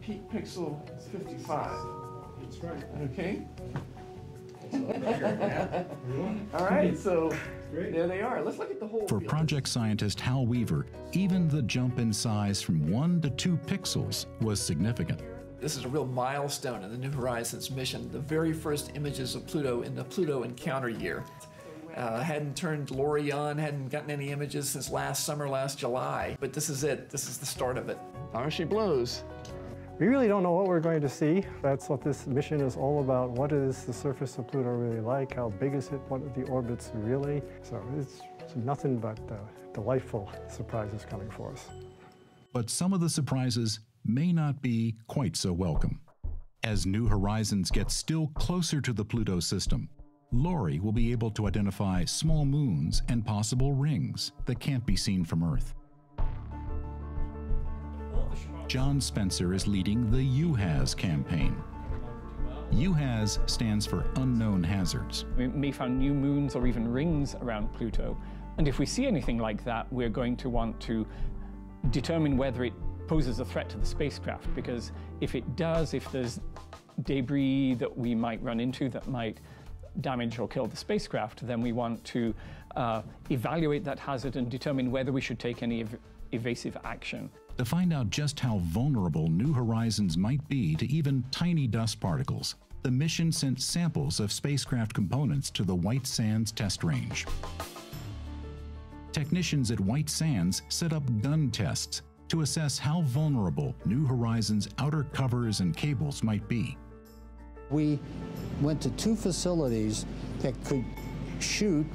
peak pixel is 55. That's right. Okay. All right, so there they are. Let's look at the whole For field. project scientist Hal Weaver, even the jump in size from 1 to 2 pixels was significant. This is a real milestone in the New Horizons mission, the very first images of Pluto in the Pluto encounter year. Hadn't turned Lori on, hadn't gotten any images since last summer, last July, but this is it. This is the start of it. How she blows. We really don't know what we're going to see. That's what this mission is all about. What is the surface of Pluto really like? How big is it? What are the orbits really? So it's nothing but delightful surprises coming for us. But some of the surprises may not be quite so welcome. As New Horizons gets still closer to the Pluto system, Lori will be able to identify small moons and possible rings that can't be seen from Earth. John Spencer is leading the UHAZ campaign. UHAZ stands for Unknown Hazards. We may find new moons or even rings around Pluto, and if we see anything like that, we're going to want to determine whether it poses a threat to the spacecraft, because if it does, if there's debris that we might run into that might damage or kill the spacecraft, then we want to evaluate that hazard and determine whether we should take any evasive action. To find out just how vulnerable New Horizons might be to even tiny dust particles, the mission sent samples of spacecraft components to the White Sands test range. Technicians at White Sands set up gun tests to assess how vulnerable New Horizons' outer covers and cables might be. We went to 2 facilities that could shoot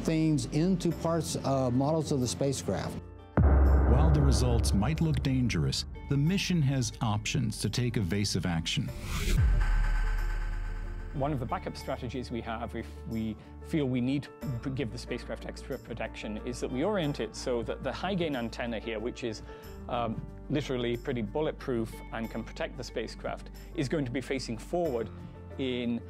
things into parts of models of the spacecraft. While the results might look dangerous, the mission has options to take evasive action. One of the backup strategies we have if we feel we need to give the spacecraft extra protection is that we orient it so that the high-gain antenna here, which is literally pretty bulletproof and can protect the spacecraft, is going to be facing forward in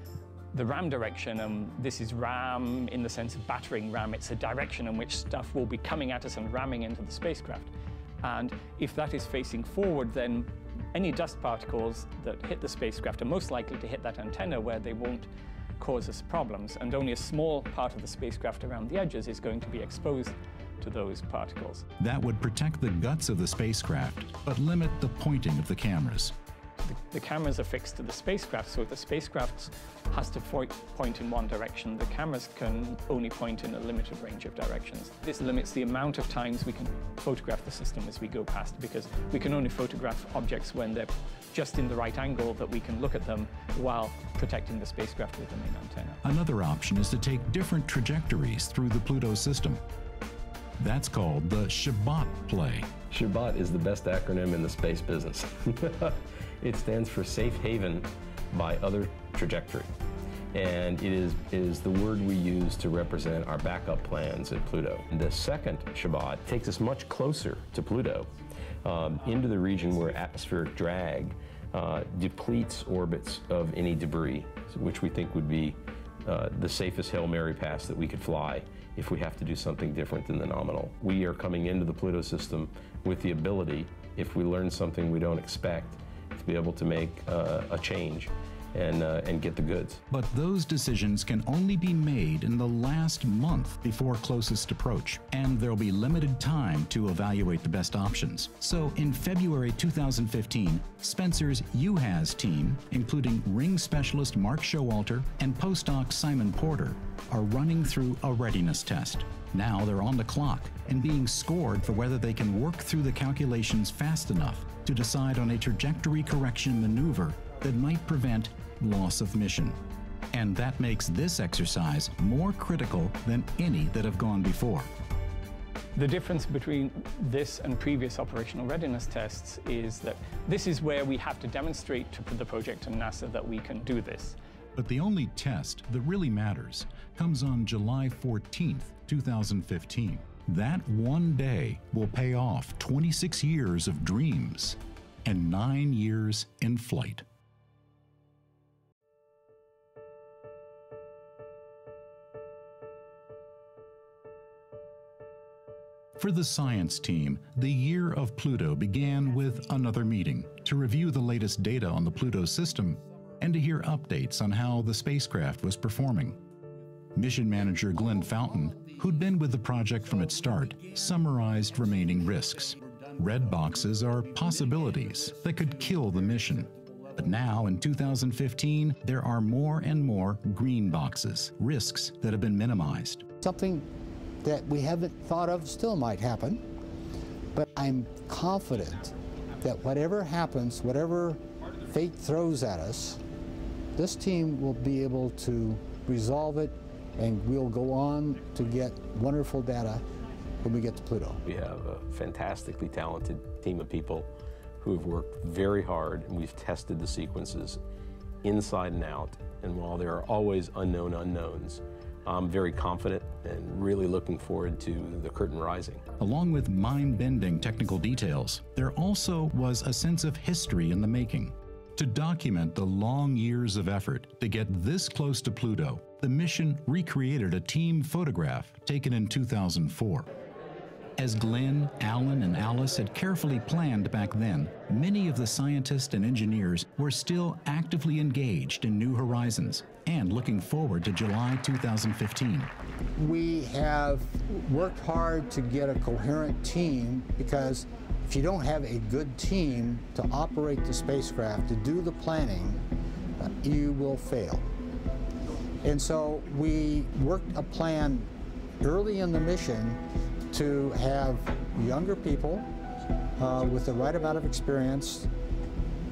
the ram direction. This is ram in the sense of battering ram. It's a direction in which stuff will be coming at us and ramming into the spacecraft. And if that is facing forward, then any dust particles that hit the spacecraft are most likely to hit that antenna where they won't cause us problems. And only a small part of the spacecraft around the edges is going to be exposed to those particles. That would protect the guts of the spacecraft, but limit the pointing of the cameras. The cameras are fixed to the spacecraft, so if the spacecraft has to point in one direction, the cameras can only point in a limited range of directions. This limits the amount of times we can photograph the system as we go past, because we can only photograph objects when they're just in the right angle that we can look at them while protecting the spacecraft with the main antenna. Another option is to take different trajectories through the Pluto system. That's called the Shabbat play. Shabbat is the best acronym in the space business. It stands for Safe Haven by Other Trajectory. And it is the word we use to represent our backup plans at Pluto. The second Shabbat takes us much closer to Pluto, into the region where atmospheric drag depletes orbits of any debris, which we think would be the safest Hail Mary pass that we could fly if we have to do something different than the nominal. We are coming into the Pluto system with the ability, if we learn something we don't expect, to be able to make a change and get the goods. But those decisions can only be made in the last month before closest approach, and there'll be limited time to evaluate the best options. So in February 2015, Spencer's UHAZ team, including ring specialist Mark Showalter and postdoc Simon Porter, are running through a readiness test. Now they're on the clock and being scored for whether they can work through the calculations fast enough to decide on a trajectory correction maneuver that might prevent loss of mission. And that makes this exercise more critical than any that have gone before. The difference between this and previous operational readiness tests is that this is where we have to demonstrate to the project and NASA that we can do this. But the only test that really matters comes on July 14th, 2015. That one day will pay off 26 years of dreams and 9 years in flight. For the science team, the year of Pluto began with another meeting to to review the latest data on the Pluto system and to hear updates on how the spacecraft was performing. Mission manager Glenn Fountain, who'd been with the project from its start, summarized remaining risks. Red boxes are possibilities that could kill the mission. But now, in 2015, there are more and more green boxes, risks that have been minimized. Something that we haven't thought of still might happen, but I'm confident that whatever happens, whatever fate throws at us, this team will be able to resolve it, and we'll go on to get wonderful data when we get to Pluto. We have a fantastically talented team of people who have worked very hard, and we've tested the sequences inside and out. And while there are always unknown unknowns, I'm very confident and really looking forward to the curtain rising. Along with mind-bending technical details, there also was a sense of history in the making. To document the long years of effort to get this close to Pluto, the mission recreated a team photograph taken in 2004. As Glenn, Alan, and Alice had carefully planned back then, many of the scientists and engineers were still actively engaged in New Horizons and looking forward to July 2015. We have worked hard to get a coherent team, because if you don't have a good team to operate the spacecraft, to do the planning, you will fail. And so we worked a plan early in the mission to have younger people with the right amount of experience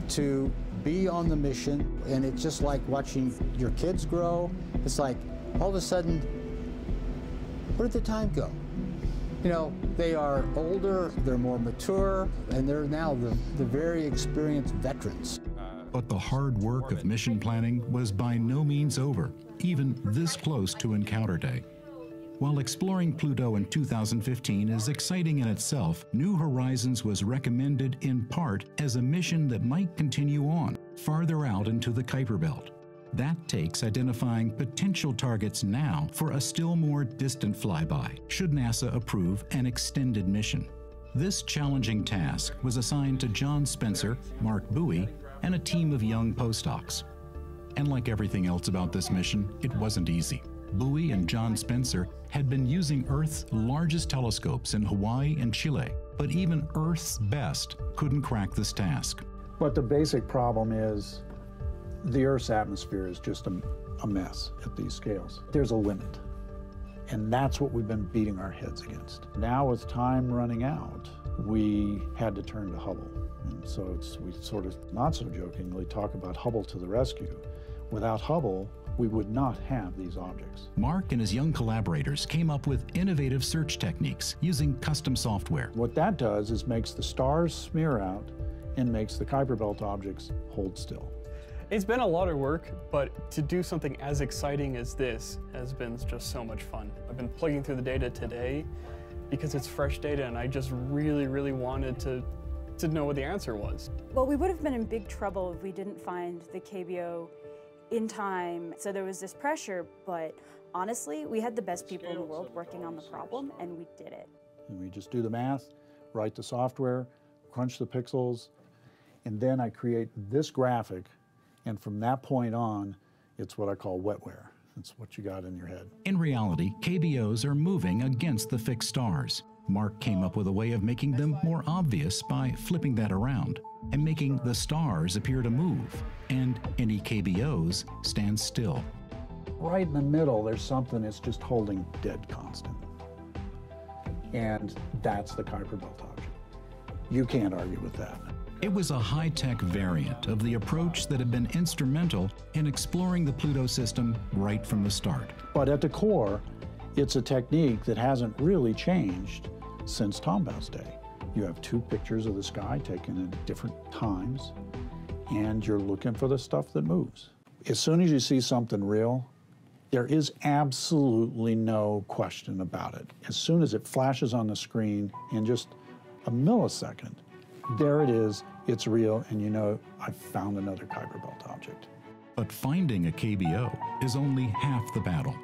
to be on the mission. And it's just like watching your kids grow. It's like all of a sudden, where did the time go? You know, they are older, they're more mature, and they're now the very experienced veterans. But the hard work of mission planning was by no means over, even this close to Encounter Day. While exploring Pluto in 2015 is exciting in itself, New Horizons was recommended in part as a mission that might continue on, farther out into the Kuiper Belt. That takes identifying potential targets now for a still more distant flyby, should NASA approve an extended mission. This challenging task was assigned to John Spencer, Mark Bowie, and a team of young postdocs. And like everything else about this mission, it wasn't easy. Bowie and John Spencer had been using Earth's largest telescopes in Hawaii and Chile, but even Earth's best couldn't crack this task. But the basic problem is the Earth's atmosphere is just a mess at these scales. There's a limit, and that's what we've been beating our heads against. Now with time running out, we had to turn to Hubble. And so we sort of, not so jokingly, talk about Hubble to the rescue. Without Hubble, we would not have these objects. Mark and his young collaborators came up with innovative search techniques using custom software. What that does is makes the stars smear out and makes the Kuiper Belt objects hold still. It's been a lot of work, but to do something as exciting as this has been just so much fun. I've been plugging through the data today because it's fresh data, and I just really, really wanted to know what the answer was. Well, we would have been in big trouble if we didn't find the KBO in time. So there was this pressure, but honestly, we had the best people in the world working on the problem, and we did it. And we just do the math, write the software, crunch the pixels, and then I create this graphic, and from that point on, it's what I call wetware. It's what you got in your head. In reality, KBOs are moving against the fixed stars. Mark came up with a way of making them more obvious by flipping that around and making the stars appear to move, and any KBOs stand still. Right in the middle, there's something that's just holding dead constant. And that's the Kuiper Belt object. You can't argue with that. It was a high-tech variant of the approach that had been instrumental in exploring the Pluto system right from the start. But at the core, it's a technique that hasn't really changed since Tombaugh's day. You have two pictures of the sky taken at different times, and you're looking for the stuff that moves. As soon as you see something real, there is absolutely no question about it. As soon as it flashes on the screen in just a millisecond, there it is, it's real, and you know, I've found another Kuiper Belt object. But finding a KBO is only half the battle.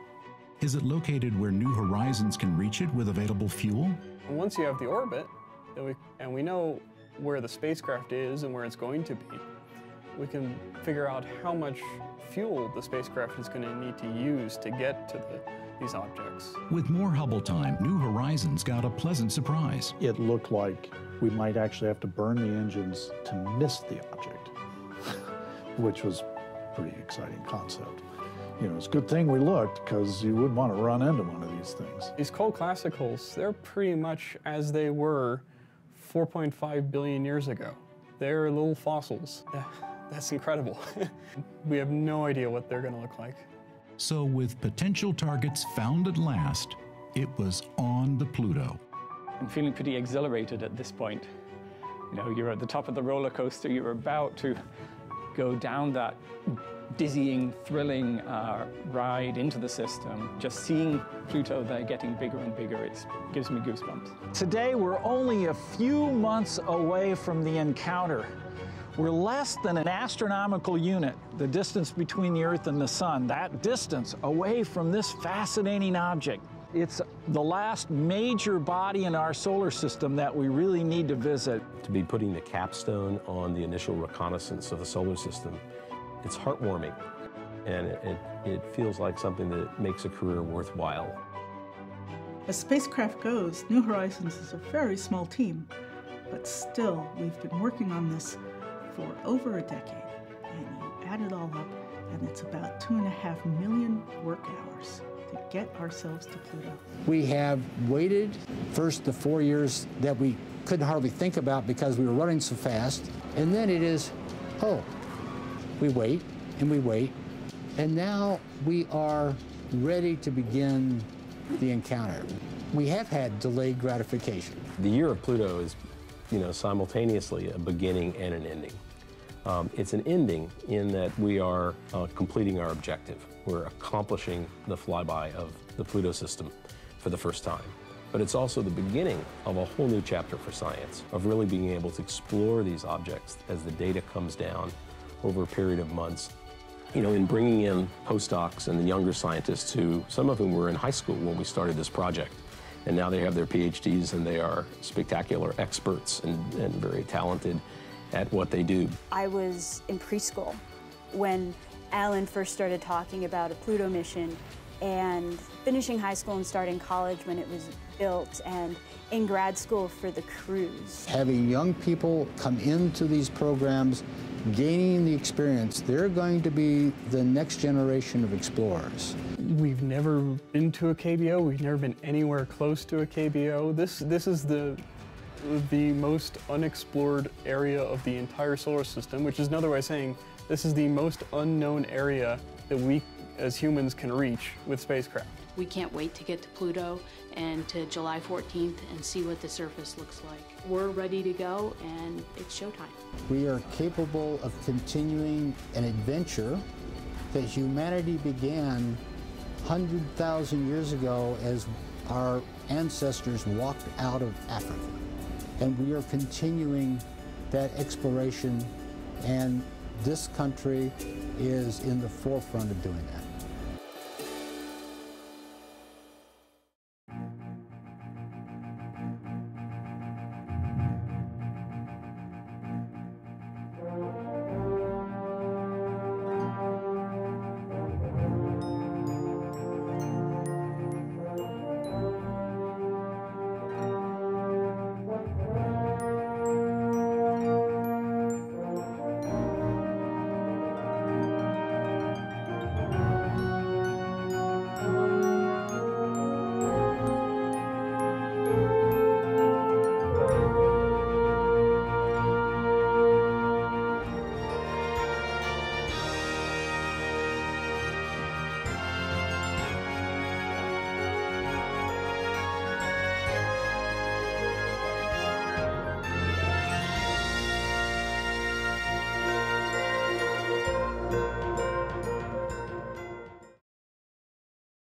Is it located where New Horizons can reach it with available fuel? And once you have the orbit, and we know where the spacecraft is and where it's going to be, we can figure out how much fuel the spacecraft is going to need to use to get to these objects. With more Hubble time, New Horizons got a pleasant surprise. It looked like we might actually have to burn the engines to miss the object, which was a pretty exciting concept. You know, it's a good thing we looked, because you wouldn't want to run into one of these things. These cold classicals, they're pretty much as they were 4.5 billion years ago. They're little fossils. That's incredible. We have no idea what they're going to look like. So with potential targets found at last, it was on the Pluto. I'm feeling pretty exhilarated at this point. You know, you're at the top of the roller coaster, you're about to go down that dizzying, thrilling ride into the system. Just seeing Pluto there getting bigger and bigger, it gives me goosebumps. Today, we're only a few months away from the encounter. We're less than an astronomical unit, the distance between the Earth and the Sun, that distance away from this fascinating object. It's the last major body in our solar system that we really need to visit. To be putting the capstone on the initial reconnaissance of the solar system, it's heartwarming, and it feels like something that makes a career worthwhile. As spacecraft goes, New Horizons is a very small team, but still, we've been working on this for over a decade, and you add it all up, and it's about 2.5 million work hours to get ourselves to Pluto. We have waited first the 4 years that we couldn't hardly think about because we were running so fast, and then it is, oh, we wait and we wait, and now we are ready to begin the encounter. We have had delayed gratification. The year of Pluto is, you know, simultaneously a beginning and an ending. It's an ending in that we are completing our objective. We're accomplishing the flyby of the Pluto system for the first time. But it's also the beginning of a whole new chapter for science, of really being able to explore these objects as the data comes down over a period of months. You know, in bringing in postdocs and the younger scientists who, some of whom were in high school when we started this project, and now they have their PhDs and they are spectacular experts and very talented at what they do. I was in preschool when Alan first started talking about a Pluto mission, and finishing high school and starting college when it was built, and in grad school for the cruise. Having young people come into these programs, gaining the experience, they're going to be the next generation of explorers. We've never been to a KBO. We've never been anywhere close to a KBO. This is the most unexplored area of the entire solar system, which is another way of saying this is the most unknown area that we as humans can reach with spacecraft. We can't wait to get to Pluto and to July 14th and see what the surface looks like. We're ready to go, and it's showtime. We are capable of continuing an adventure that humanity began 100,000 years ago as our ancestors walked out of Africa. And we are continuing that exploration, and this country is in the forefront of doing that.